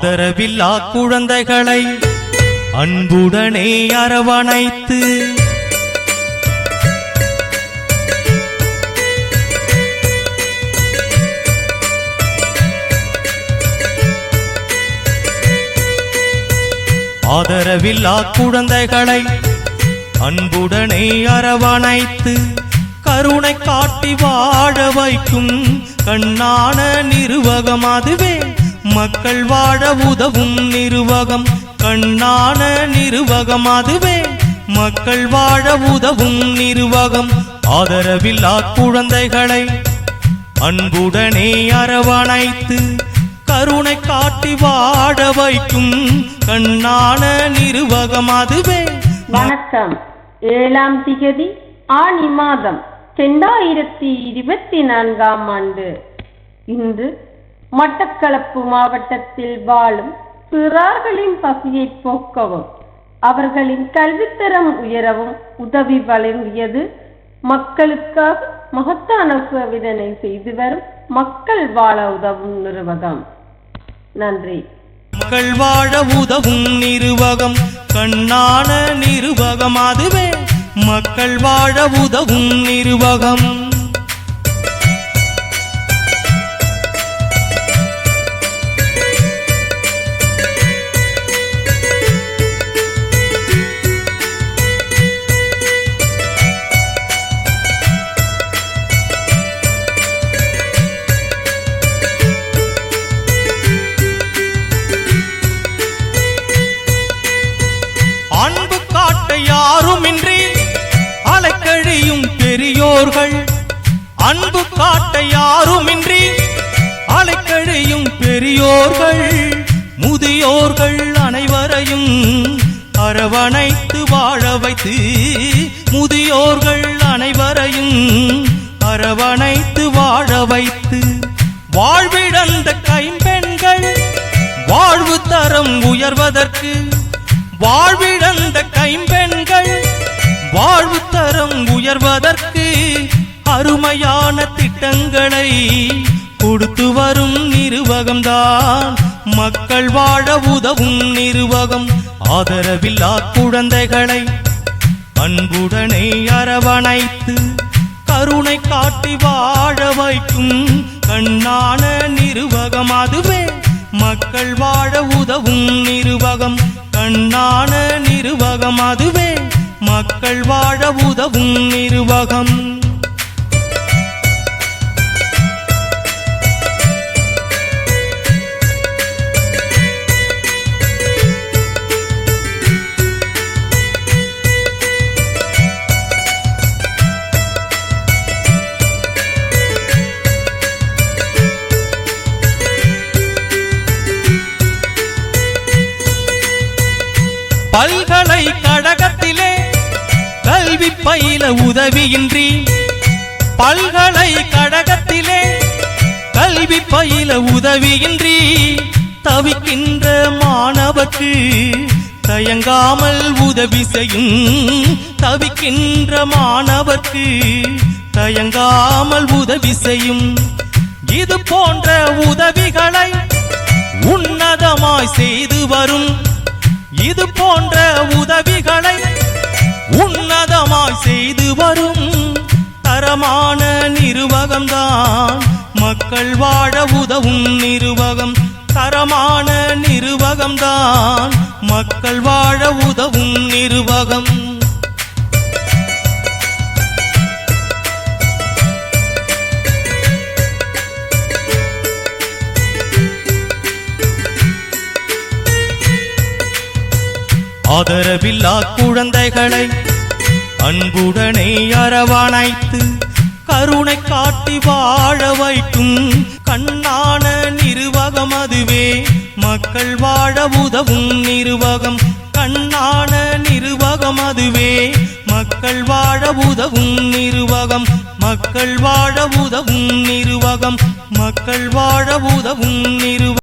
ஆதரவில்லா குழந்தைகளை அன்புடனே அரவணைத்து ஆதரவில்லா குழந்தைகளை அன்புடனே அரவணைத்து கருணை காட்டி வாழ வைக்கும் கண்ணான நிறுவகம் அதுவே மக்கள் வாழ உதவும் நிறுவகம் கண்ணான நிறுவகம் அதுவே மக்கள் வாழ உதவும் நிறுவகம் ஆதரவில்லா குழந்தைகளை அன்புடனே அரவணைத்து கருணை காட்டி வாழ வைக்கும் கண்ணான நிறுவகம் அதுவே. வணக்கம். 7ஆம் திகதி ஆனி மாதம் 2024ஆம் ஆண்டு. இன்று மட்டக்களப்பு மாவட்டத்தில் வாழும் சிறார்களின் பசியை போக்கவும் அவர்களின் கல்வித்தரம் உயரவும் உதவி வழங்கியது மக்களுக்காக மகத்தான சேவையினை செய்து வரும் மக்கள் வாழ உதவும் நிறுவகம். நன்றி. மக்கள் வாழ உதவும் நிறுவகம் கண்ணான நிறுவகம் அதுவே மக்கள் வாழ உதவும் நிறுவகம். அன்பு காட்ட யாருமின்றி அலைக்கழியும் பெரியோர்கள் அன்பு காட்ட யாருமின்றி அலைக்கழியும் பெரியோர்கள் முதியோர்கள் அனைவரையும் அரவணைத்து வாழ வைத்து முதியோர்கள் அனைவரையும் அரவணைத்து வாழ வைத்து வாழ்விழந்த கைம்பெண்கள் வாழ்வு தரம் உயர்வதற்கு வாழ்விழந்த கைம்பெண்கள் வாழ்வு தரம் உயர்வதற்கு அருமையான திட்டங்களை கொடுத்து வரும் நிறுவகம்தான் மக்கள் வாழ உதவும் நிறுவகம். ஆதரவில்லா குழந்தைகளை அன்புடனே அரவணைத்து கருணை காட்டி வாழ வைக்கும் கண்ணான நிறுவகம் அதுவே மக்கள் வாழ உதவும் நிறுவகம் கண்ணான நிறுவகம் அதுவே மக்கள் வாழ உதவும் நிறுவகம். பல்கலைக்கழகத்திலே கல்வி பயில உதவியின்றி பல்கலைக்கழகத்திலே கல்வி பயில உதவியின்றி தவிக்கின்ற மாணவர்க்கு தயங்காமல் உதவி செய்யும் தவிக்கின்ற மாணவர்க்கு தயங்காமல் உதவி செய்யும் இது போன்ற உதவிகளை உன்னதமாய் செய்து வரும் இது போன்ற உதவிகளை உன்னதமாய் செய்து வரும் தரமான நிறுவகம்தான் மக்கள் வாழ உதவும் நிறுவகம் தரமான நிறுவகம்தான் மக்கள் வாழ உதவும் நிறுவகம். ஆதரவில்லா குழந்தைகளை அன்புடனே அரவணைத்து கருணை காட்டி வாழ வைக்கும் கண்ணான நிறுவகம் அதுவே மக்கள் வாழ உதவும் நிறுவகம் கண்ணான நிறுவகம் அதுவே மக்கள் வாழ உதவும் நிறுவகம் மக்கள் வாழ உதவும் நிறுவகம் மக்கள் வாழ உதவும் நிறுவகம்.